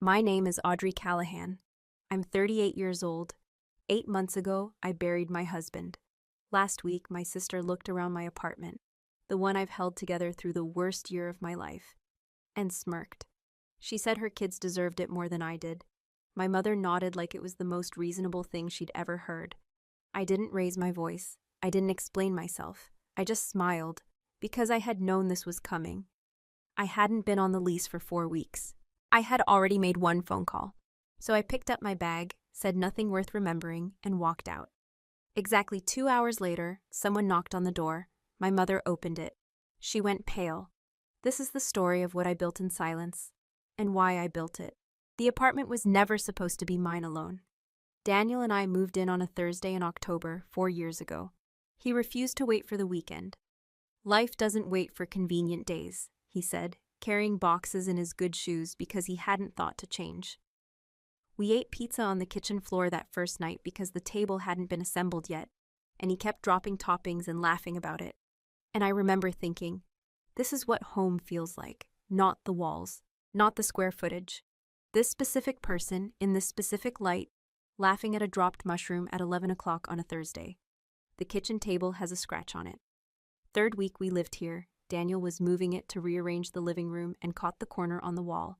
My name is Audrey Callahan. I'm 38 years old. 8 months ago, I buried my husband. Last week, my sister looked around my apartment, the one I've held together through the worst year of my life, and smirked. She said her kids deserved it more than I did. My mother nodded like it was the most reasonable thing she'd ever heard. I didn't raise my voice. I didn't explain myself. I just smiled, because I had known this was coming. I hadn't been on the lease for 4 weeks. I had already made one phone call. So I picked up my bag, said nothing worth remembering, and walked out. Exactly 2 hours later, someone knocked on the door. My mother opened it. She went pale. This is the story of what I built in silence, and why I built it. The apartment was never supposed to be mine alone. Daniel and I moved in on a Thursday in October 4 years ago. He refused to wait for the weekend. Life doesn't wait for convenient days, he said, carrying boxes in his good shoes because he hadn't thought to change. We ate pizza on the kitchen floor that first night because the table hadn't been assembled yet, and he kept dropping toppings and laughing about it. And I remember thinking, this is what home feels like, not the walls, not the square footage. This specific person, in this specific light, laughing at a dropped mushroom at 11 o'clock on a Thursday. The kitchen table has a scratch on it. 3rd week we lived here, Daniel was moving it to rearrange the living room and caught the corner on the wall.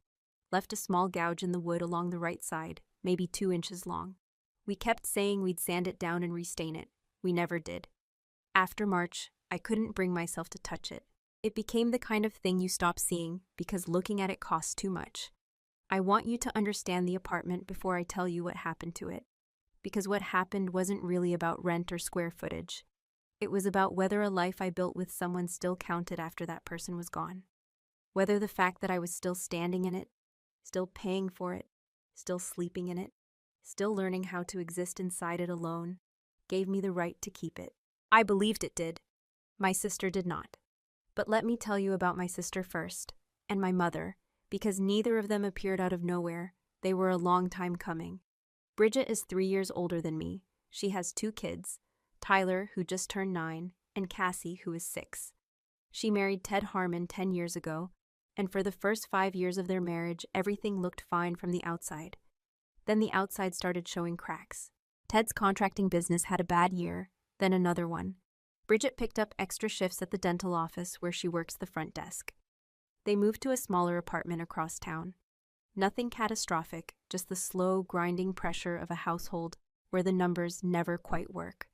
Left a small gouge in the wood along the right side, maybe 2 inches long. We kept saying we'd sand it down and restain it. We never did. After March, I couldn't bring myself to touch it. It became the kind of thing you stop seeing because looking at it costs too much. I want you to understand the apartment before I tell you what happened to it. Because what happened wasn't really about rent or square footage. It was about whether a life I built with someone still counted after that person was gone. Whether the fact that I was still standing in it, still paying for it, still sleeping in it, still learning how to exist inside it alone, gave me the right to keep it. I believed it did. My sister did not. But let me tell you about my sister first, and my mother, because neither of them appeared out of nowhere. They were a long time coming. Bridget is 3 years older than me. She has 2 kids, Tyler, who just turned 9, and Cassie, who is 6. She married Ted Harmon 10 years ago, and for the first 5 years of their marriage, everything looked fine from the outside. Then the outside started showing cracks. Ted's contracting business had a bad year, then another one. Bridget picked up extra shifts at the dental office where she works the front desk. They moved to a smaller apartment across town. Nothing catastrophic, just the slow, grinding pressure of a household where the numbers never quite work.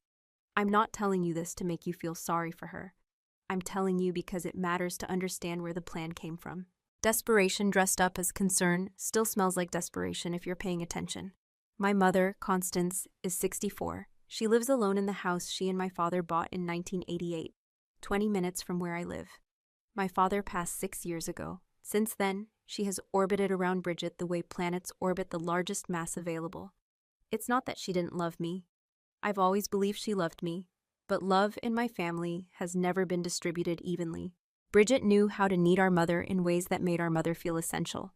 I'm not telling you this to make you feel sorry for her. I'm telling you because it matters to understand where the plan came from. Desperation dressed up as concern still smells like desperation if you're paying attention. My mother, Constance, is 64. She lives alone in the house she and my father bought in 1988, 20 minutes from where I live. My father passed 6 years ago. Since then, she has orbited around Bridget the way planets orbit the largest mass available. It's not that she didn't love me. I've always believed she loved me, but love in my family has never been distributed evenly. Bridget knew how to need our mother in ways that made our mother feel essential.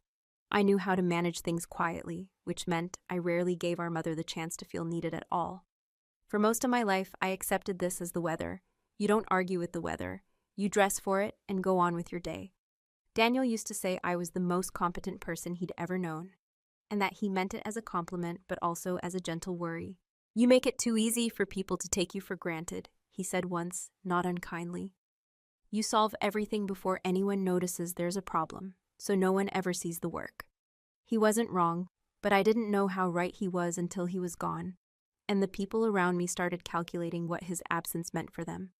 I knew how to manage things quietly, which meant I rarely gave our mother the chance to feel needed at all. For most of my life, I accepted this as the weather. You don't argue with the weather. You dress for it and go on with your day. Daniel used to say I was the most competent person he'd ever known, and that he meant it as a compliment but also as a gentle worry. You make it too easy for people to take you for granted, he said once, not unkindly. You solve everything before anyone notices there's a problem, so no one ever sees the work. He wasn't wrong, but I didn't know how right he was until he was gone, and the people around me started calculating what his absence meant for them.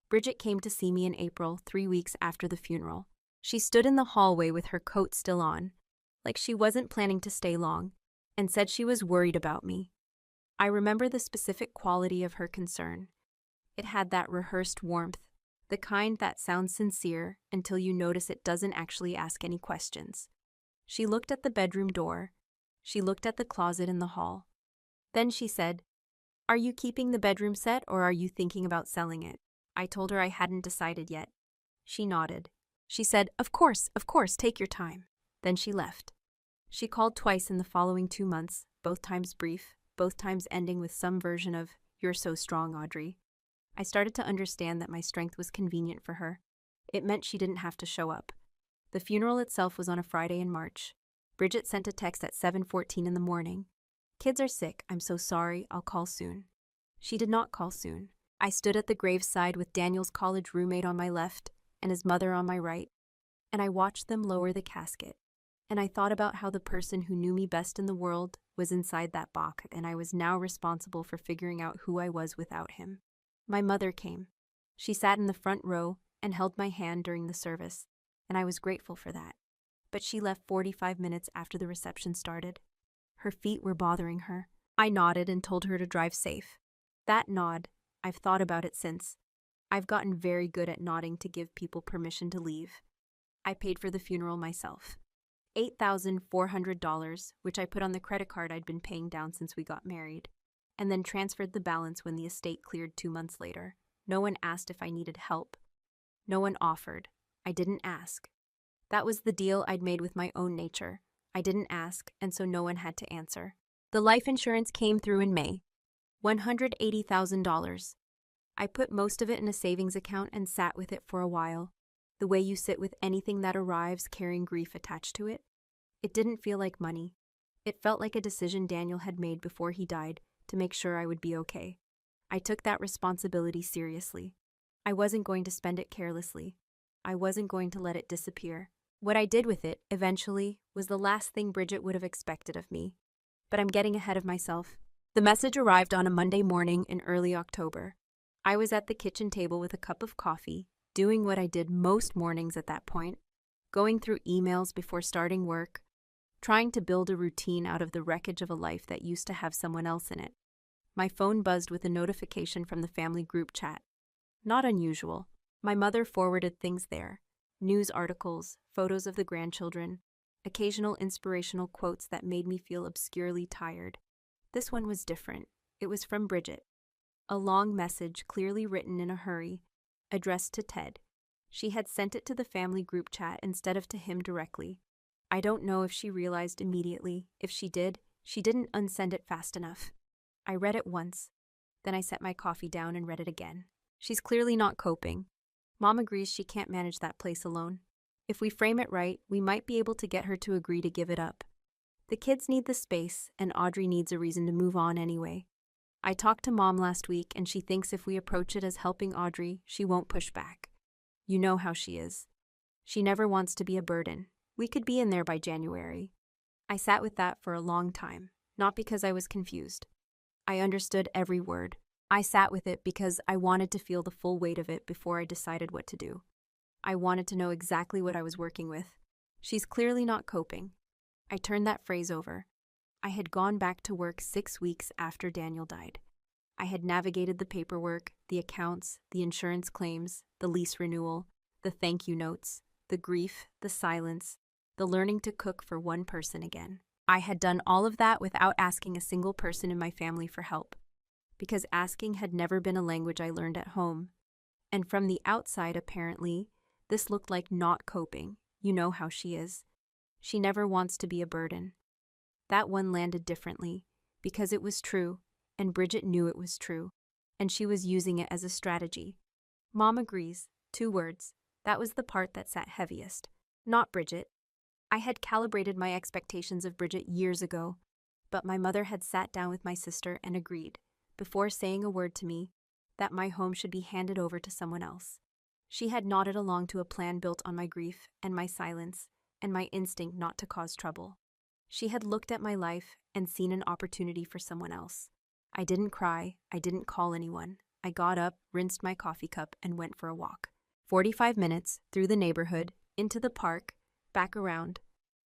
Bridget came to see me in April, 3 weeks after the funeral. She stood in the hallway with her coat still on, like she wasn't planning to stay long, and said she was worried about me. I remember the specific quality of her concern. It had that rehearsed warmth, the kind that sounds sincere until you notice it doesn't actually ask any questions. She looked at the bedroom door. She looked at the closet in the hall. Then she said, "Are you keeping the bedroom set or are you thinking about selling it?" I told her I hadn't decided yet. She nodded. She said, of course, take your time." Then she left. She called twice in the following 2 months, both times brief, both times ending with some version of, "You're so strong, Audrey." I started to understand that my strength was convenient for her. It meant she didn't have to show up. The funeral itself was on a Friday in March. Bridget sent a text at 7:14 in the morning. Kids are sick, I'm so sorry, I'll call soon. She did not call soon. I stood at the graveside with Daniel's college roommate on my left and his mother on my right, and I watched them lower the casket. And I thought about how the person who knew me best in the world was inside that box, and I was now responsible for figuring out who I was without him. My mother came. She sat in the front row and held my hand during the service, and I was grateful for that. But she left 45 minutes after the reception started. Her feet were bothering her. I nodded and told her to drive safe. That nod, I've thought about it since. I've gotten very good at nodding to give people permission to leave. I paid for the funeral myself. $8,400, which I put on the credit card I'd been paying down since we got married, and then transferred the balance when the estate cleared 2 months later. No one asked if I needed help. No one offered. I didn't ask. That was the deal I'd made with my own nature. I didn't ask, and so no one had to answer. The life insurance came through in May. $180,000. I put most of it in a savings account and sat with it for a while. The way you sit with anything that arrives carrying grief attached to it. It didn't feel like money. It felt like a decision Daniel had made before he died to make sure I would be okay. I took that responsibility seriously. I wasn't going to spend it carelessly. I wasn't going to let it disappear. What I did with it, eventually, was the last thing Bridget would have expected of me. But I'm getting ahead of myself. The message arrived on a Monday morning in early October. I was at the kitchen table with a cup of coffee, doing what I did most mornings at that point, going through emails before starting work, trying to build a routine out of the wreckage of a life that used to have someone else in it. My phone buzzed with a notification from the family group chat. Not unusual. My mother forwarded things there. News articles, photos of the grandchildren, occasional inspirational quotes that made me feel obscurely tired. This one was different. It was from Bridget. A long message, clearly written in a hurry, addressed to Ted. She had sent it to the family group chat instead of to him directly. I don't know if she realized immediately. If she did, she didn't unsend it fast enough. I read it once. Then I set my coffee down and read it again. She's clearly not coping. Mom agrees she can't manage that place alone. If we frame it right, we might be able to get her to agree to give it up. The kids need the space, and Audrey needs a reason to move on anyway. I talked to Mom last week, and she thinks if we approach it as helping Audrey, she won't push back. You know how she is. She never wants to be a burden. We could be in there by January. I sat with that for a long time, not because I was confused. I understood every word. I sat with it because I wanted to feel the full weight of it before I decided what to do. I wanted to know exactly what I was working with. She's clearly not coping. I turned that phrase over. I had gone back to work 6 weeks after Daniel died. I had navigated the paperwork, the accounts, the insurance claims, the lease renewal, the thank you notes, the grief, the silence, the learning to cook for one person again. I had done all of that without asking a single person in my family for help, because asking had never been a language I learned at home. And from the outside, apparently, this looked like not coping. You know how she is. She never wants to be a burden. That one landed differently, because it was true, and Bridget knew it was true, and she was using it as a strategy. Mom agrees. 2 words. That was the part that sat heaviest. Not Bridget. I had calibrated my expectations of Bridget years ago, but my mother had sat down with my sister and agreed, before saying a word to me, that my home should be handed over to someone else. She had nodded along to a plan built on my grief and my silence and my instinct not to cause trouble. She had looked at my life and seen an opportunity for someone else. I didn't cry. I didn't call anyone. I got up, rinsed my coffee cup, and went for a walk. 45 minutes, through the neighborhood, into the park, back around.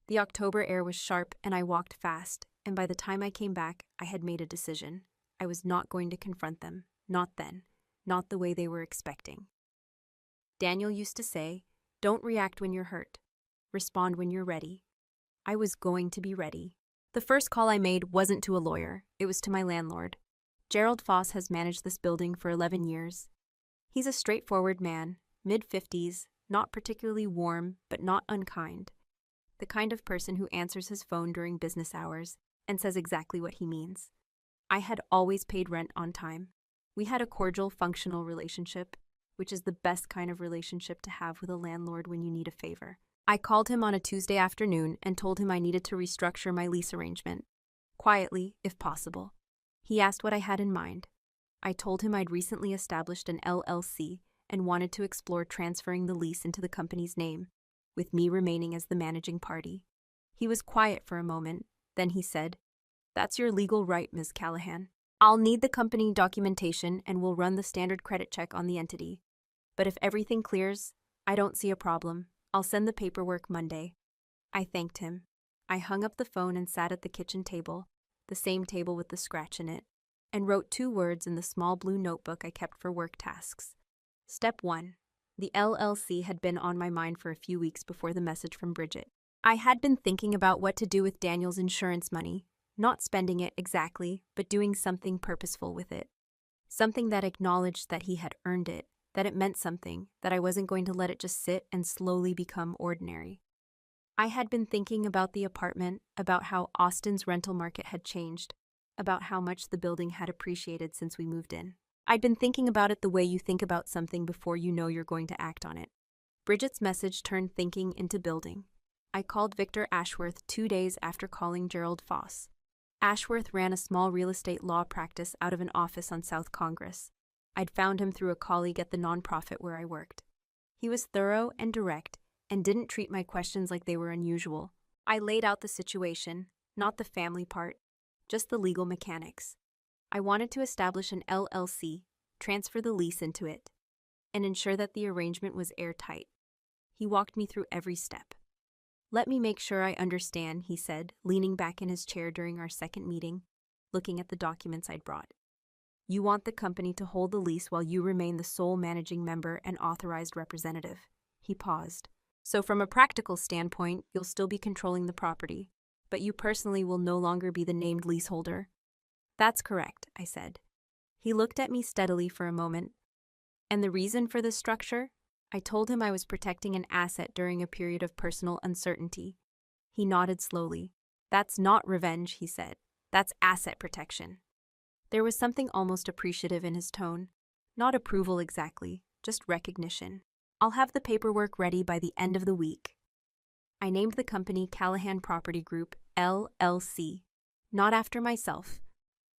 The October air was sharp and I walked fast, and by the time I came back, I had made a decision. I was not going to confront them. Not then. Not the way they were expecting. Daniel used to say, "Don't react when you're hurt. Respond when you're ready." I was going to be ready. The first call I made wasn't to a lawyer. It was to my landlord. Gerald Foss has managed this building for 11 years. He's a straightforward man, mid-50s, not particularly warm, but not unkind. The kind of person who answers his phone during business hours and says exactly what he means. I had always paid rent on time. We had a cordial, functional relationship, which is the best kind of relationship to have with a landlord when you need a favor. I called him on a Tuesday afternoon and told him I needed to restructure my lease arrangement. Quietly, if possible. He asked what I had in mind. I told him I'd recently established an LLC and wanted to explore transferring the lease into the company's name, with me remaining as the managing party. He was quiet for a moment, then he said, "That's your legal right, Ms. Callahan. I'll need the company documentation and we'll run the standard credit check on the entity. But if everything clears, I don't see a problem. I'll send the paperwork Monday." I thanked him. I hung up the phone and sat at the kitchen table, the same table with the scratch in it, and wrote 2 words in the small blue notebook I kept for work tasks. Step 1. The LLC had been on my mind for a few weeks before the message from Bridget. I had been thinking about what to do with Daniel's insurance money, not spending it exactly, but doing something purposeful with it. Something that acknowledged that he had earned it, that it meant something, that I wasn't going to let it just sit and slowly become ordinary. I had been thinking about the apartment, about how Austin's rental market had changed, about how much the building had appreciated since we moved in. I'd been thinking about it the way you think about something before you know you're going to act on it. Bridget's message turned thinking into building. I called Victor Ashworth 2 days after calling Gerald Foss. Ashworth ran a small real estate law practice out of an office on South Congress. I'd found him through a colleague at the nonprofit where I worked. He was thorough and direct, and didn't treat my questions like they were unusual. I laid out the situation, not the family part, just the legal mechanics. I wanted to establish an LLC, transfer the lease into it, and ensure that the arrangement was airtight. He walked me through every step. "Let me make sure I understand," he said, leaning back in his chair during our second meeting, looking at the documents I'd brought. "You want the company to hold the lease while you remain the sole managing member and authorized representative." He paused. "So from a practical standpoint, you'll still be controlling the property, but you personally will no longer be the named leaseholder." "That's correct," I said. He looked at me steadily for a moment. "And the reason for this structure?" I told him I was protecting an asset during a period of personal uncertainty. He nodded slowly. "That's not revenge," he said. "That's asset protection." There was something almost appreciative in his tone. Not approval exactly, just recognition. "I'll have the paperwork ready by the end of the week." I named the company Callahan Property Group, LLC. Not after myself.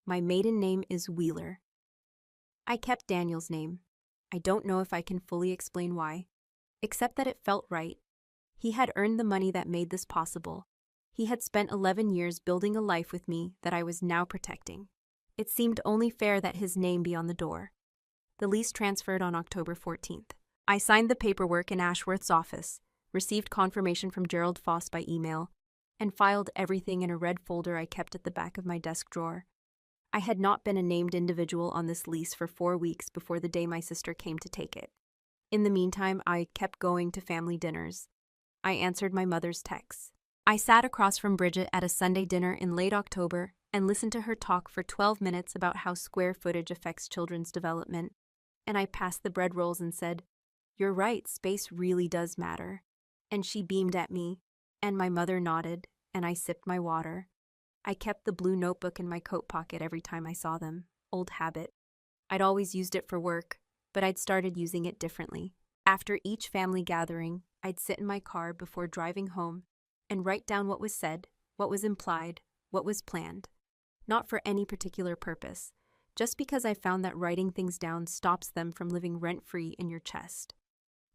My maiden name is Wheeler. I kept Daniel's name. I don't know if I can fully explain why, except that it felt right. He had earned the money that made this possible. He had spent 11 years building a life with me that I was now protecting. It seemed only fair that his name be on the door. The lease transferred on October 14th. I signed the paperwork in Ashworth's office, received confirmation from Gerald Foss by email, and filed everything in a red folder I kept at the back of my desk drawer. I had not been a named individual on this lease for 4 weeks before the day my sister came to take it. In the meantime, I kept going to family dinners. I answered my mother's texts. I sat across from Bridget at a Sunday dinner in late October and listened to her talk for 12 minutes about how square footage affects children's development, and I passed the bread rolls and said, "You're right, space really does matter." And she beamed at me, and my mother nodded, and I sipped my water. I kept the blue notebook in my coat pocket every time I saw them. Old habit. I'd always used it for work, but I'd started using it differently. After each family gathering, I'd sit in my car before driving home and write down what was said, what was implied, what was planned. Not for any particular purpose, just because I found that writing things down stops them from living rent-free in your chest.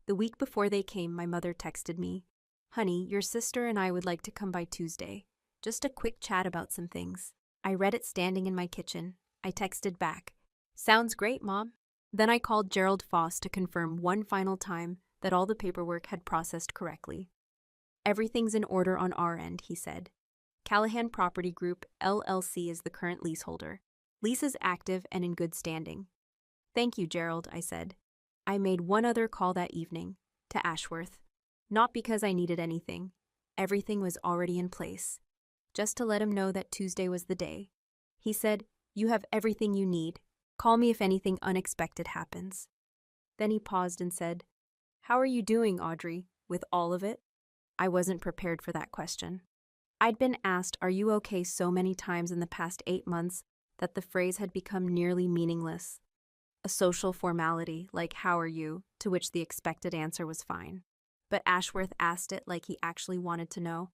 The week before they came, my mother texted me, "Honey, your sister and I would like to come by Tuesday. Just a quick chat about some things." I read it standing in my kitchen. I texted back, "Sounds great, Mom." Then I called Gerald Foss to confirm one final time that all the paperwork had processed correctly. "Everything's in order on our end," he said. "Callahan Property Group, LLC is the current leaseholder. Lease is active and in good standing." "Thank you, Gerald," I said. I made one other call that evening, to Ashworth. Not because I needed anything. Everything was already in place. Just to let him know that Tuesday was the day. He said, "You have everything you need. Call me if anything unexpected happens." Then he paused and said, "How are you doing, Audrey, with all of it?" I wasn't prepared for that question. I'd been asked, "Are you okay?" so many times in the past 8 months that the phrase had become nearly meaningless. A social formality, like "How are you?" to which the expected answer was fine. but Ashworth asked it like he actually wanted to know.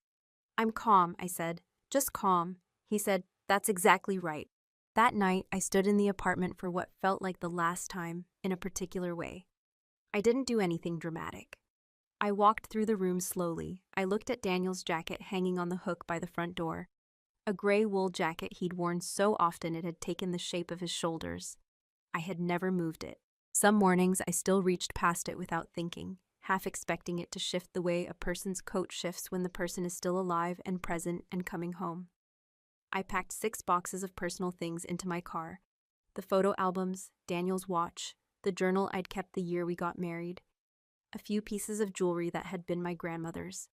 I'm calm, I said. Just calm. He said, That's exactly right. That night, I stood in the apartment for what felt like the last time, in a particular way. I didn't do anything dramatic. I walked through the room slowly. I looked at Daniel's jacket hanging on the hook by the front door. A gray wool jacket he'd worn so often it had taken the shape of his shoulders. I had never moved it. Some mornings I still reached past it without thinking, half expecting it to shift the way a person's coat shifts when the person is still alive and present and coming home. I packed 6 boxes of personal things into my car. The photo albums, Daniel's watch, the journal I'd kept the year we got married, a few pieces of jewelry that had been my grandmother's,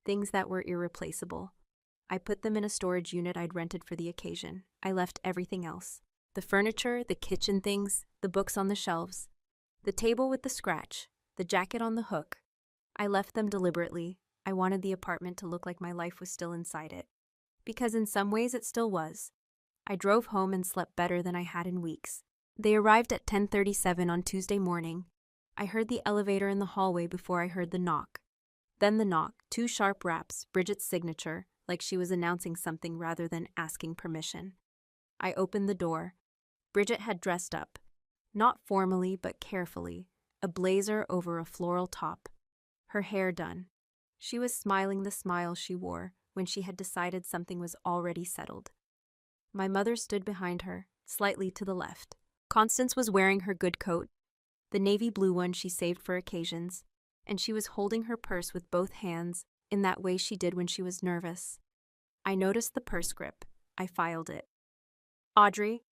things that were irreplaceable. I put them in a storage unit I'd rented for the occasion. I left everything else. The furniture, the kitchen things, the books on the shelves, the table with the scratch, the jacket on the hook. I left them deliberately. I wanted the apartment to look like my life was still inside it. Because in some ways it still was. I drove home and slept better than I had in weeks. They arrived at 10:37 on Tuesday morning. I heard the elevator in the hallway before I heard the knock. Then the knock, 2 sharp raps, Bridget's signature, like she was announcing something rather than asking permission. I opened the door. Bridget had dressed up. Not formally, but carefully. A blazer over a floral top. Her hair done. She was smiling the smile she wore when she had decided something was already settled. My mother stood behind her, slightly to the left. Constance was wearing her good coat, the navy blue one she saved for occasions, and she was holding her purse with both hands in that way she did when she was nervous. I noticed the purse grip. I filed it. Audrey.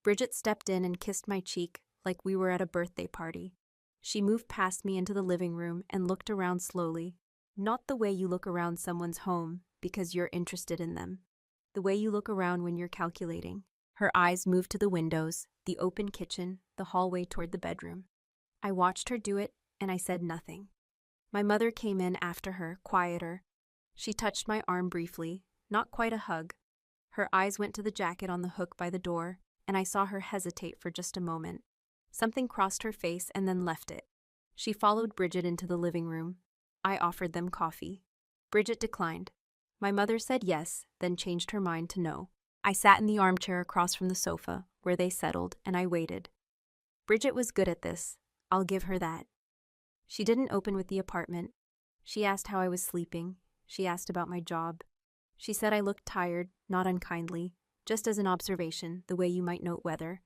Bridget stepped in and kissed my cheek like we were at a birthday party. She moved past me into the living room and looked around slowly. Not the way you look around someone's home because you're interested in them. The way you look around when you're calculating. Her eyes moved to the windows, the open kitchen, the hallway toward the bedroom. I watched her do it, and I said nothing. My mother came in after her, quieter. She touched my arm briefly, not quite a hug. Her eyes went to the jacket on the hook by the door, and I saw her hesitate for just a moment. Something crossed her face and then left it. She followed Bridget into the living room. I offered them coffee. Bridget declined. My mother said yes, then changed her mind to no. I sat in the armchair across from the sofa, where they settled, and I waited. Bridget was good at this. I'll give her that. She didn't open with the apartment. She asked how I was sleeping. She asked about my job. She said I looked tired, not unkindly, just as an observation, the way you might note weather.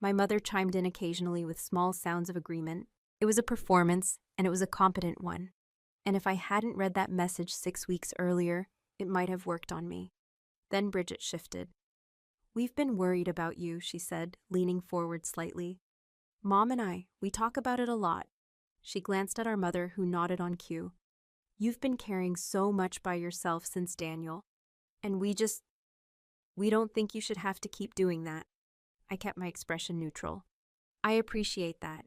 My mother chimed in occasionally with small sounds of agreement. It was a performance, and it was a competent one. And if I hadn't read that message 6 weeks earlier, it might have worked on me. Then Bridget shifted. We've been worried about you, she said, leaning forward slightly. Mom and I, we talk about it a lot. She glanced at our mother, who nodded on cue. You've been carrying so much by yourself since Daniel, and we don't think you should have to keep doing that. I kept my expression neutral. I appreciate that.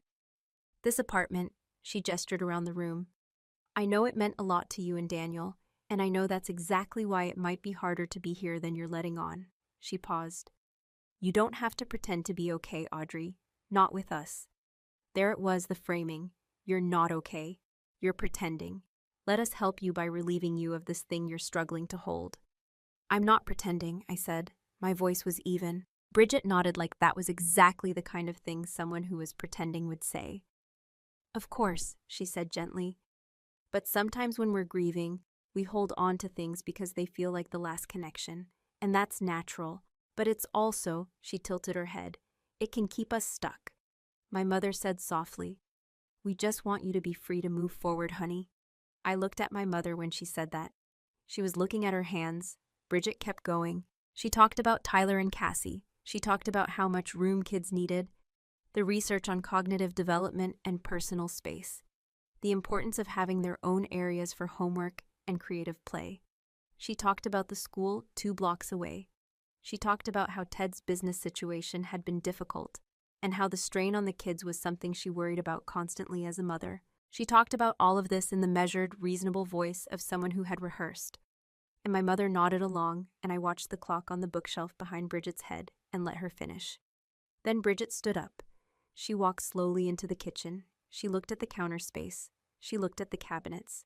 This apartment, she gestured around the room. I know it meant a lot to you and Daniel, and I know that's exactly why it might be harder to be here than you're letting on. She paused. You don't have to pretend to be okay, Audrey. Not with us. There it was, the framing. You're not okay. You're pretending. Let us help you by relieving you of this thing you're struggling to hold. I'm not pretending, I said. My voice was even. Bridget nodded like that was exactly the kind of thing someone who was pretending would say. Of course, she said gently. But sometimes when we're grieving, we hold on to things because they feel like the last connection. And that's natural. But it's also, she tilted her head, it can keep us stuck. My mother said softly, We just want you to be free to move forward, honey. I looked at my mother when she said that. She was looking at her hands. Bridget kept going. She talked about Tyler and Cassie. She talked about how much room kids needed, the research on cognitive development and personal space, the importance of having their own areas for homework and creative play. She talked about the school 2 blocks away. She talked about how Ted's business situation had been difficult and how the strain on the kids was something she worried about constantly as a mother. She talked about all of this in the measured, reasonable voice of someone who had rehearsed. And my mother nodded along, and I watched the clock on the bookshelf behind Bridget's head and let her finish. Then Bridget stood up. She walked slowly into the kitchen. She looked at the counter space. She looked at the cabinets.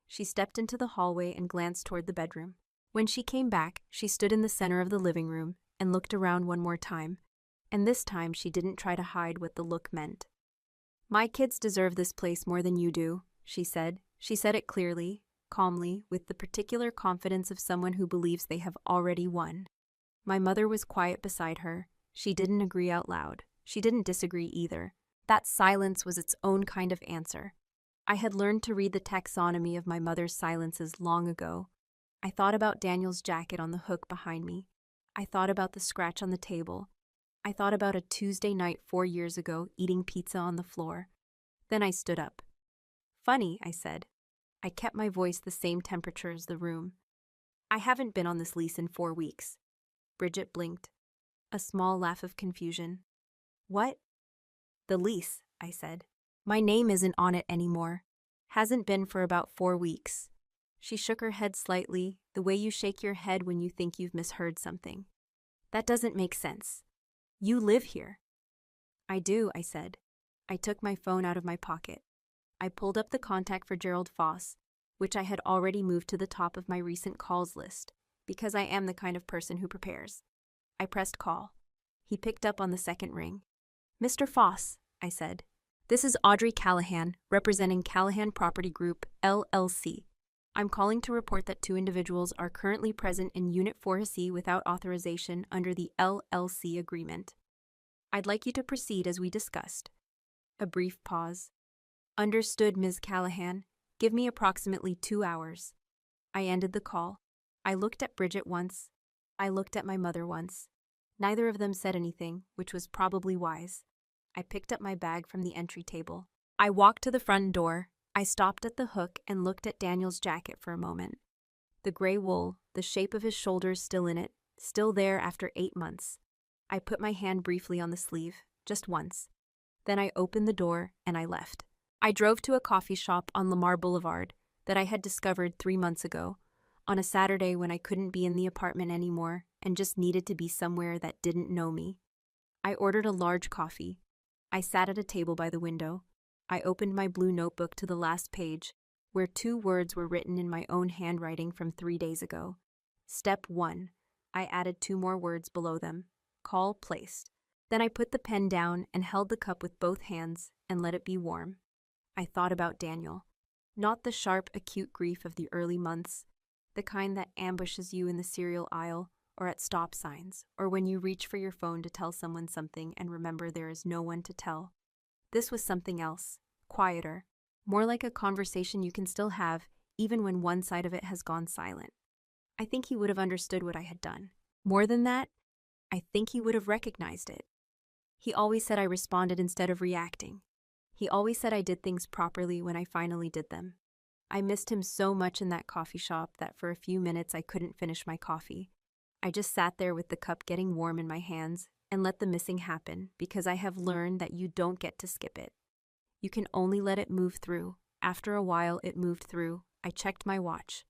She stepped into the hallway and glanced toward the bedroom. When she came back, she stood in the center of the living room and looked around one more time, and this time she didn't try to hide what the look meant. "My kids deserve this place more than you do," she said. She said it clearly, calmly, with the particular confidence of someone who believes they have already won. My mother was quiet beside her. She didn't agree out loud. She didn't disagree either. That silence was its own kind of answer. I had learned to read the taxonomy of my mother's silences long ago. I thought about Daniel's jacket on the hook behind me. I thought about the scratch on the table. I thought about a Tuesday night 4 years ago eating pizza on the floor. Then I stood up. "Funny," I said. I kept my voice the same temperature as the room. "I haven't been on this lease in 4 weeks. Bridget blinked. A small laugh of confusion. "What?" "The lease," I said. "My name isn't on it anymore. Hasn't been for about 4 weeks. She shook her head slightly, the way you shake your head when you think you've misheard something. "That doesn't make sense. You live here." "I do," I said. I took my phone out of my pocket. I pulled up the contact for Gerald Foss, which I had already moved to the top of my recent calls list, because I am the kind of person who prepares. I pressed call. He picked up on the second ring. "Mr. Foss," I said. "This is Audrey Callahan, representing Callahan Property Group, LLC. I'm calling to report that 2 individuals are currently present in Unit 4C without authorization under the LLC agreement. I'd like you to proceed as we discussed." A brief pause. "Understood, Ms. Callahan. Give me approximately 2 hours." I ended the call. I looked at Bridget once. I looked at my mother once. Neither of them said anything, which was probably wise. I picked up my bag from the entry table. I walked to the front door. I stopped at the hook and looked at Daniel's jacket for a moment. The gray wool, the shape of his shoulders still in it, still there after 8 months. I put my hand briefly on the sleeve, just once. Then I opened the door and I left. I drove to a coffee shop on Lamar Boulevard that I had discovered 3 months ago, on a Saturday when I couldn't be in the apartment anymore and just needed to be somewhere that didn't know me. I ordered a large coffee. I sat at a table by the window. I opened my blue notebook to the last page, where 2 words were written in my own handwriting from 3 days ago. Step 1. I added 2 more words below them. Call placed. Then I put the pen down and held the cup with both hands and let it be warm. I thought about Daniel. Not the sharp, acute grief of the early months, the kind that ambushes you in the cereal aisle or at stop signs, or when you reach for your phone to tell someone something and remember there is no one to tell. This was something else, quieter, more like a conversation you can still have even when one side of it has gone silent. I think he would have understood what I had done. More than that, I think he would have recognized it. He always said I responded instead of reacting. He always said I did things properly when I finally did them. I missed him so much in that coffee shop that for a few minutes I couldn't finish my coffee. I just sat there with the cup getting warm in my hands and let the missing happen because I have learned that you don't get to skip it. You can only let it move through. After a while, it moved through. I checked my watch.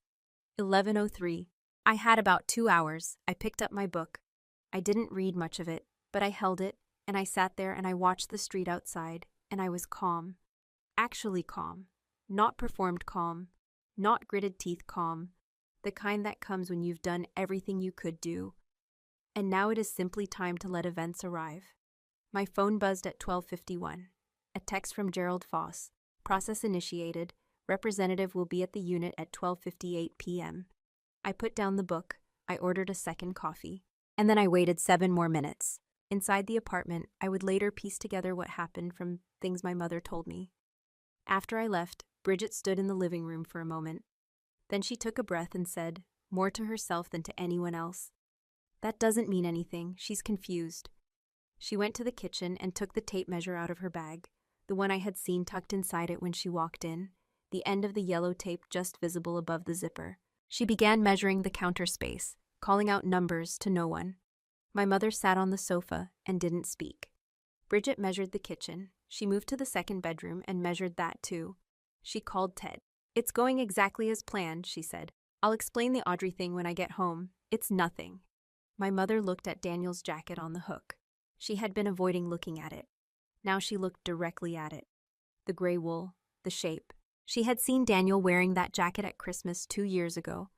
11:03. I had about 2 hours. I picked up my book. I didn't read much of it, but I held it, and I sat there and I watched the street outside, and I was calm. Actually calm. Not performed calm. Not gritted teeth calm. The kind that comes when you've done everything you could do. And now it is simply time to let events arrive. My phone buzzed at 12:51. A text from Gerald Foss. Process initiated. Representative will be at the unit at 12:58 p.m. I put down the book. I ordered a second coffee. And then I waited 7 more minutes. Inside the apartment, I would later piece together what happened from things my mother told me. After I left, Bridget stood in the living room for a moment. Then she took a breath and said, more to herself than to anyone else, "That doesn't mean anything. She's confused." She went to the kitchen and took the tape measure out of her bag, the one I had seen tucked inside it when she walked in, the end of the yellow tape just visible above the zipper. She began measuring the counter space, calling out numbers to no one. My mother sat on the sofa and didn't speak. Bridget measured the kitchen. She moved to the second bedroom and measured that too. She called Ted. "It's going exactly as planned," she said. "I'll explain the Audrey thing when I get home. It's nothing." My mother looked at Daniel's jacket on the hook. She had been avoiding looking at it. Now she looked directly at it. The gray wool, the shape. She had seen Daniel wearing that jacket at Christmas 2 years ago.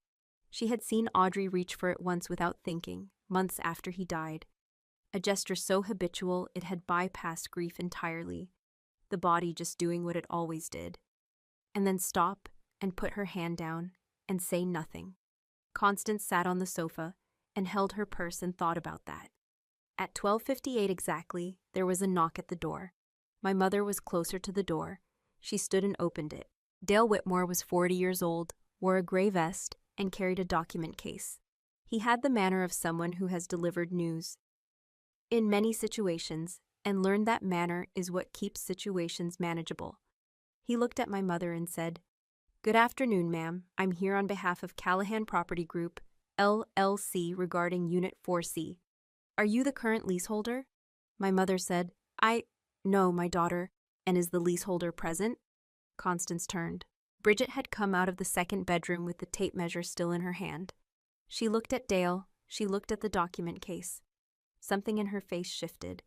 She had seen Audrey reach for it once without thinking, months after he died. A gesture so habitual it had bypassed grief entirely, the body just doing what it always did. And then stop and put her hand down and say nothing. Constance sat on the sofa and held her purse and thought about that. At 12:58 exactly, there was a knock at the door. My mother was closer to the door. She stood and opened it. Dale Whitmore was 40 years old, wore a gray vest, and carried a document case. He had the manner of someone who has delivered news in many situations, and learned that manner is what keeps situations manageable. He looked at my mother and said, "Good afternoon, ma'am. I'm here on behalf of Callahan Property Group, LLC, regarding Unit 4C. Are you the current leaseholder?" My mother said, No, my daughter. And is the leaseholder present?" Constance turned. Bridget had come out of the second bedroom with the tape measure still in her hand. She looked at Dale, she looked at the document case. Something in her face shifted,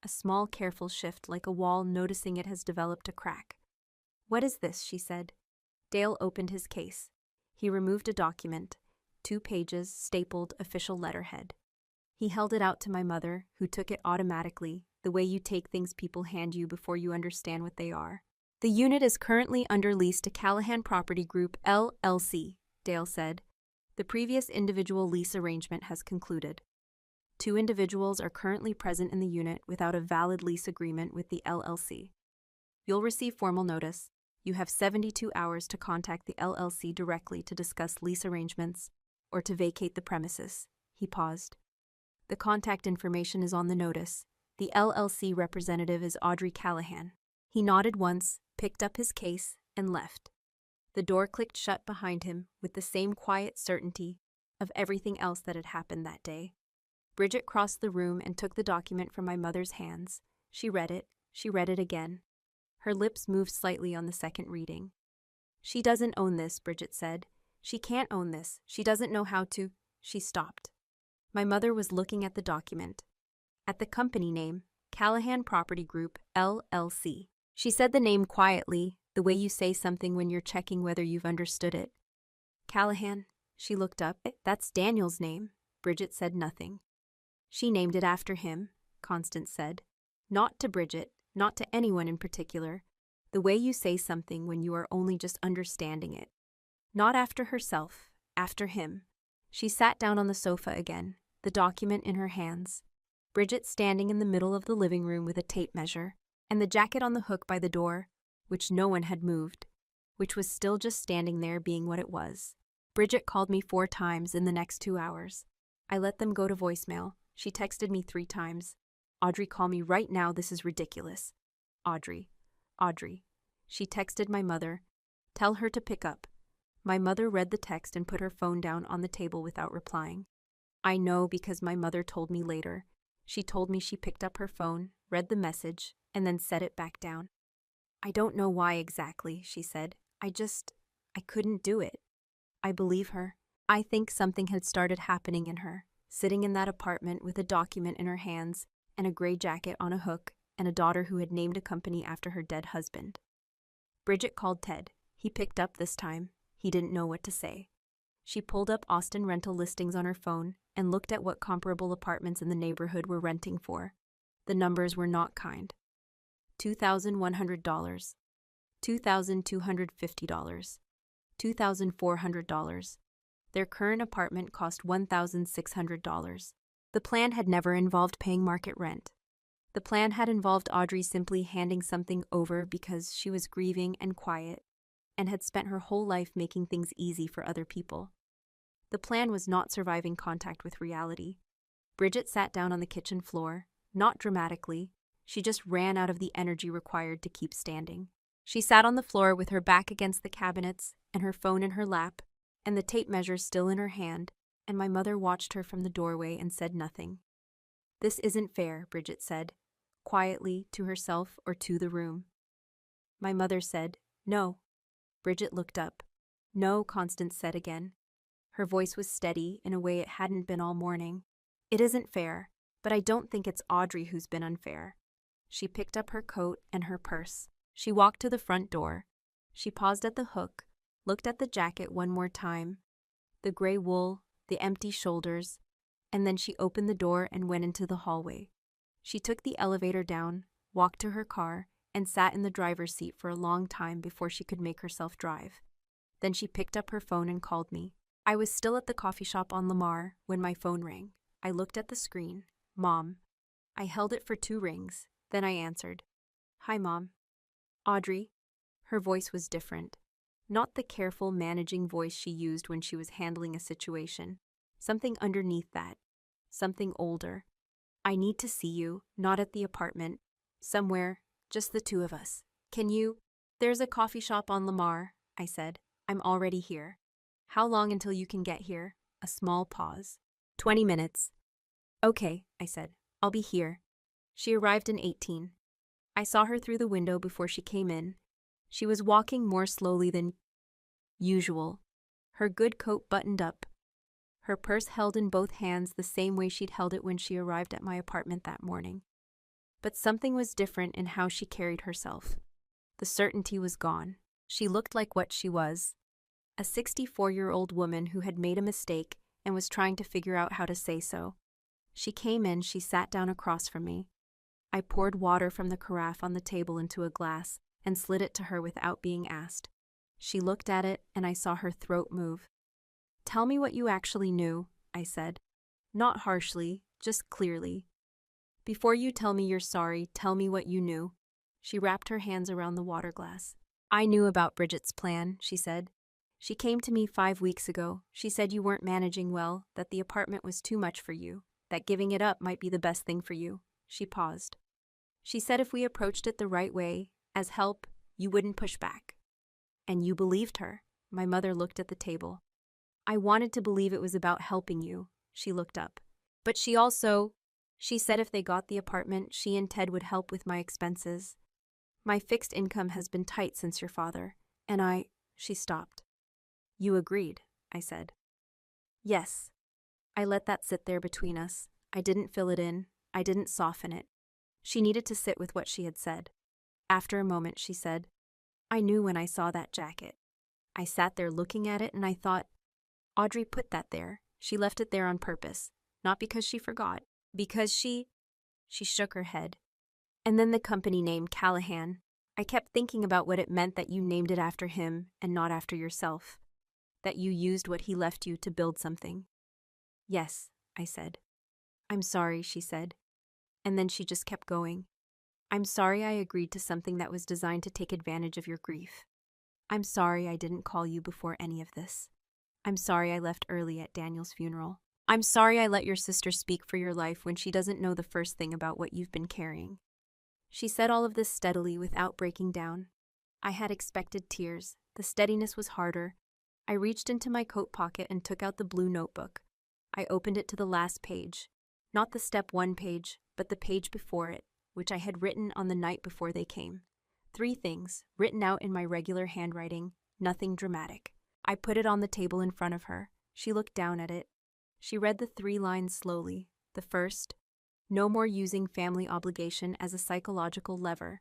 a small, careful shift like a wall noticing it has developed a crack. "What is this?" she said. Dale opened his case. He removed a document, 2 pages, stapled, official letterhead. He held it out to my mother, who took it automatically, the way you take things people hand you before you understand what they are. "The unit is currently under lease to Callahan Property Group, LLC, Dale said. "The previous individual lease arrangement has concluded. 2 individuals are currently present in the unit without a valid lease agreement with the LLC. You'll receive formal notice. You have 72 hours to contact the LLC directly to discuss lease arrangements or to vacate the premises." He paused. "The contact information is on the notice. The LLC representative is Audrey Callahan." He nodded once, picked up his case, and left. The door clicked shut behind him with the same quiet certainty of everything else that had happened that day. Bridget crossed the room and took the document from my mother's hands. She read it again. Her lips moved slightly on the second reading. "She doesn't own this," Bridget said. "She can't own this. She doesn't know how to—" She stopped. My mother was looking at the document, at the company name, Callahan Property Group, LLC. She said the name quietly, the way you say something when you're checking whether you've understood it. "Callahan." She looked up. "That's Daniel's name." Bridget said nothing. "She named it after him," Constance said. "Not to Bridget, not to anyone in particular. The way you say something when you are only just understanding it. Not after herself, after him." She sat down on the sofa again, the document in her hands. Bridget standing in the middle of the living room with a tape measure, and the jacket on the hook by the door, which no one had moved, which was still just standing there being what it was. Bridget called me 4 times in the next 2 hours. I let them go to voicemail. She texted me 3 times. "Audrey, call me right now, this is ridiculous. Audrey. Audrey." She texted my mother. "Tell her to pick up." My mother read the text and put her phone down on the table without replying. I know because my mother told me later. She told me she picked up her phone, read the message, and then set it back down. "I don't know why exactly," she said. I couldn't do it." I believe her. I think something had started happening in her, sitting in that apartment with a document in her hands and a gray jacket on a hook and a daughter who had named a company after her dead husband. Bridget called Ted. He picked up this time. He didn't know what to say. She pulled up Austin rental listings on her phone and looked at what comparable apartments in the neighborhood were renting for. The numbers were not kind. $2,100, $2,250, $2,400. Their current apartment cost $1,600. The plan had never involved paying market rent. The plan had involved Audrey simply handing something over because she was grieving and quiet and had spent her whole life making things easy for other people. The plan was not surviving contact with reality. Bridget sat down on the kitchen floor, not dramatically. She just ran out of the energy required to keep standing. She sat on the floor with her back against the cabinets and her phone in her lap and the tape measure still in her hand, and my mother watched her from the doorway and said nothing. "This isn't fair," Bridget said, quietly, to herself or to the room. My mother said, "No." Bridget looked up. "No," Constance said again. Her voice was steady in a way it hadn't been all morning. "It isn't fair, but I don't think it's Audrey who's been unfair." She picked up her coat and her purse. She walked to the front door. She paused at the hook, looked at the jacket one more time, the gray wool, the empty shoulders, and then she opened the door and went into the hallway. She took the elevator down, walked to her car, and sat in the driver's seat for a long time before she could make herself drive. Then she picked up her phone and called me. I was still at the coffee shop on Lamar when my phone rang. I looked at the screen. Mom. I held it for 2 rings. Then I answered. Hi, Mom. Audrey. Her voice was different. Not the careful, managing voice she used when she was handling a situation. Something underneath that. Something older. I need to see you, not at the apartment. Somewhere, just the 2 of us. Can you? There's a coffee shop on Lamar, I said. I'm already here. How long until you can get here? A small pause. 20 minutes. Okay, I said. I'll be here. She arrived in 18. I saw her through the window before she came in. She was walking more slowly than usual, her good coat buttoned up, her purse held in both hands the same way she'd held it when she arrived at my apartment that morning. But something was different in how she carried herself. The certainty was gone. She looked like what she was, a 64-year-old woman who had made a mistake and was trying to figure out how to say so. She came in, she sat down across from me. I poured water from the carafe on the table into a glass and slid it to her without being asked. She looked at it, and I saw her throat move. Tell me what you actually knew, I said. Not harshly, just clearly. Before you tell me you're sorry, tell me what you knew. She wrapped her hands around the water glass. I knew about Bridget's plan, she said. She came to me 5 weeks ago. She said you weren't managing well, that the apartment was too much for you, that giving it up might be the best thing for you. She paused. She said if we approached it the right way, as help, you wouldn't push back. And you believed her. My mother looked at the table. I wanted to believe it was about helping you. She looked up. But she said if they got the apartment, she and Ted would help with my expenses. My fixed income has been tight since your father, and she stopped. You agreed, I said. Yes. I let that sit there between us. I didn't fill it in. I didn't soften it. She needed to sit with what she had said. After a moment, she said, I knew when I saw that jacket. I sat there looking at it and I thought, Audrey put that there. She left it there on purpose. Not because she forgot. Because she shook her head. And then the company name, Callahan. I kept thinking about what it meant that you named it after him and not after yourself. That you used what he left you to build something. Yes, I said. I'm sorry, she said. And then she just kept going. I'm sorry I agreed to something that was designed to take advantage of your grief. I'm sorry I didn't call you before any of this. I'm sorry I left early at Daniel's funeral. I'm sorry I let your sister speak for your life when she doesn't know the first thing about what you've been carrying. She said all of this steadily without breaking down. I had expected tears. The steadiness was harder. I reached into my coat pocket and took out the blue notebook. I opened it to the last page. Not the step 1 page, but the page before it, which I had written on the night before they came. 3 things, written out in my regular handwriting, nothing dramatic. I put it on the table in front of her. She looked down at it. She read the 3 lines slowly. The first, no more using family obligation as a psychological lever.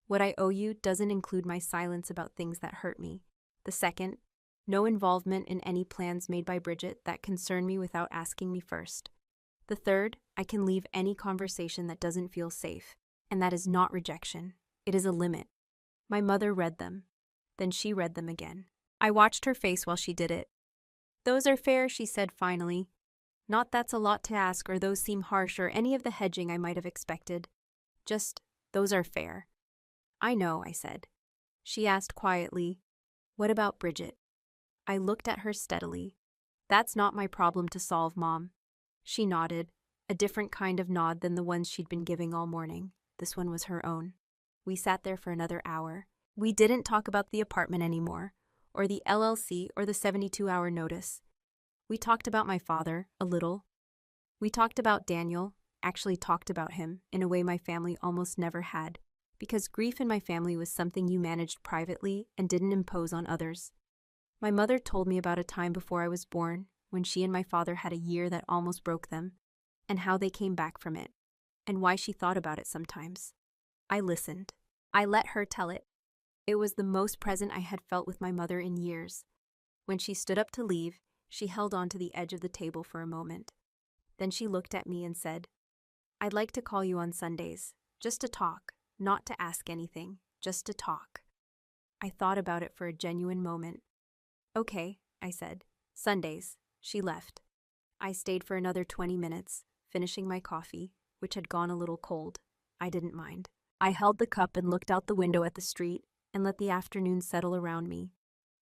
What I owe you doesn't include my silence about things that hurt me. The second, no involvement in any plans made by Bridget that concern me without asking me first. The third, I can leave any conversation that doesn't feel safe, and that is not rejection. It is a limit. My mother read them. Then she read them again. I watched her face while she did it. Those are fair, she said finally. Not that's a lot to ask or those seem harsh or any of the hedging I might have expected. Just, those are fair. I know, I said. She asked quietly, what about Bridget? I looked at her steadily. That's not my problem to solve, Mom. She nodded, a different kind of nod than the ones she'd been giving all morning. This one was her own. We sat there for another hour. We didn't talk about the apartment anymore, or the LLC or the 72-hour notice. We talked about my father, a little. We talked about Daniel, actually talked about him, in a way my family almost never had, because grief in my family was something you managed privately and didn't impose on others. My mother told me about a time before I was born, when she and my father had a year that almost broke them, and how they came back from it, and why she thought about it sometimes. I listened. I let her tell it. It was the most present I had felt with my mother in years. When she stood up to leave, she held on to the edge of the table for a moment. Then she looked at me and said, "I'd like to call you on Sundays, just to talk, not to ask anything, just to talk." I thought about it for a genuine moment. "Okay," I said. "Sundays." She left. I stayed for another 20 minutes, finishing my coffee, which had gone a little cold. I didn't mind. I held the cup and looked out the window at the street and let the afternoon settle around me.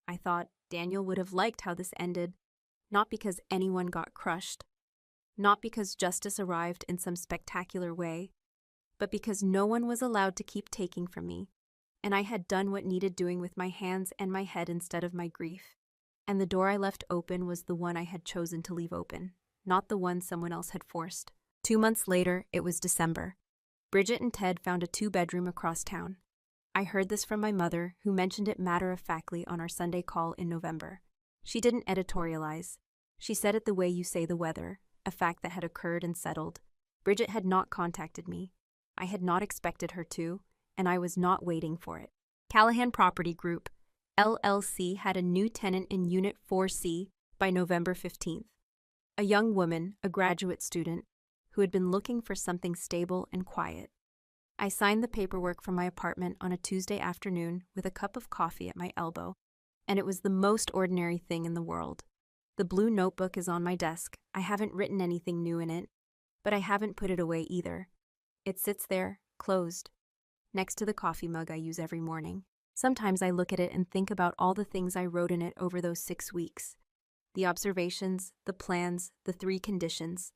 I thought Daniel would have liked how this ended, not because anyone got crushed, not because justice arrived in some spectacular way, but because no one was allowed to keep taking from me, and I had done what needed doing with my hands and my head instead of my grief. And the door I left open was the one I had chosen to leave open, not the one someone else had forced. 2 months later, it was December. Bridget and Ted found a 2-bedroom across town. I heard this from my mother, who mentioned it matter-of-factly on our Sunday call in November. She didn't editorialize. She said it the way you say the weather, a fact that had occurred and settled. Bridget had not contacted me. I had not expected her to, and I was not waiting for it. Callahan Property Group, LLC, had a new tenant in Unit 4C by November 15th. A young woman, a graduate student, who had been looking for something stable and quiet. I signed the paperwork from my apartment on a Tuesday afternoon with a cup of coffee at my elbow, and it was the most ordinary thing in the world. The blue notebook is on my desk. I haven't written anything new in it, but I haven't put it away either. It sits there, closed, next to the coffee mug I use every morning. Sometimes I look at it and think about all the things I wrote in it over those 6 weeks. The observations, the plans, the 3 conditions.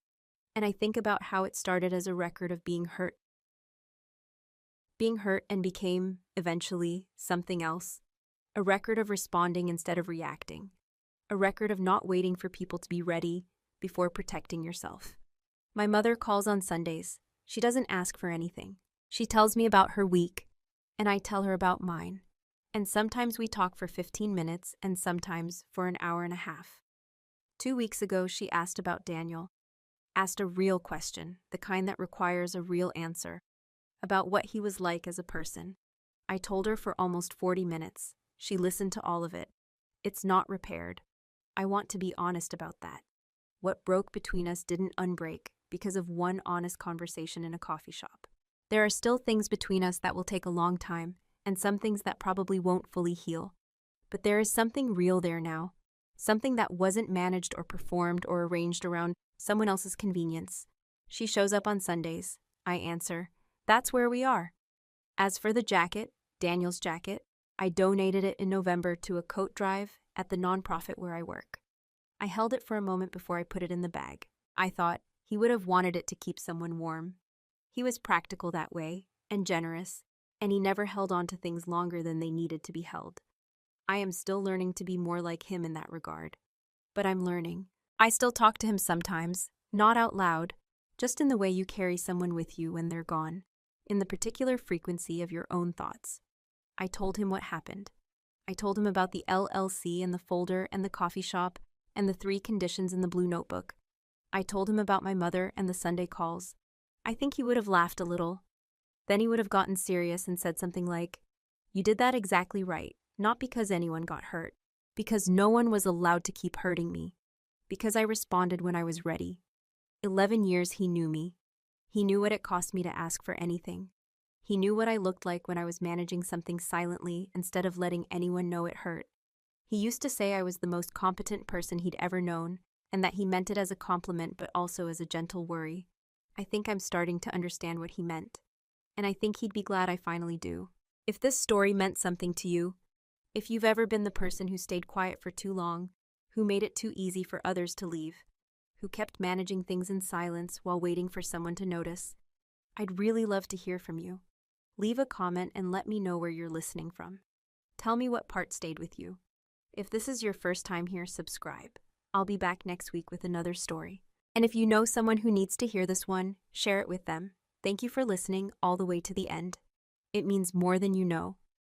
And I think about how it started as a record of being hurt. Being hurt and became, eventually, something else. A record of responding instead of reacting. A record of not waiting for people to be ready before protecting yourself. My mother calls on Sundays. She doesn't ask for anything. She tells me about her week, and I tell her about mine. And sometimes we talk for 15 minutes and sometimes for an hour and a half. 2 weeks ago, she asked about Daniel. Asked a real question, the kind that requires a real answer, about what he was like as a person. I told her for almost 40 minutes. She listened to all of it. It's not repaired. I want to be honest about that. What broke between us didn't unbreak because of one honest conversation in a coffee shop. There are still things between us that will take a long time, and some things that probably won't fully heal. But there is something real there now, something that wasn't managed or performed or arranged around someone else's convenience. She shows up on Sundays. I answer. That's where we are. As for the jacket, Daniel's jacket, I donated it in November to a coat drive at the nonprofit where I work. I held it for a moment before I put it in the bag. I thought he would have wanted it to keep someone warm. He was practical that way, and generous, and he never held on to things longer than they needed to be held. I am still learning to be more like him in that regard. But I'm learning. I still talk to him sometimes, not out loud, just in the way you carry someone with you when they're gone, in the particular frequency of your own thoughts. I told him what happened. I told him about the LLC and the folder and the coffee shop and the 3 conditions in the blue notebook. I told him about my mother and the Sunday calls. I think he would have laughed a little. Then he would have gotten serious and said something like, "You did that exactly right, not because anyone got hurt, because no one was allowed to keep hurting me, because I responded when I was ready." 11 years he knew me. He knew what it cost me to ask for anything. He knew what I looked like when I was managing something silently instead of letting anyone know it hurt. He used to say I was the most competent person he'd ever known, and that he meant it as a compliment but also as a gentle worry. I think I'm starting to understand what he meant. And I think he'd be glad I finally do. If this story meant something to you, if you've ever been the person who stayed quiet for too long, who made it too easy for others to leave, who kept managing things in silence while waiting for someone to notice, I'd really love to hear from you. Leave a comment and let me know where you're listening from. Tell me what part stayed with you. If this is your first time here, subscribe. I'll be back next week with another story. And if you know someone who needs to hear this one, share it with them. Thank you for listening all the way to the end. It means more than you know.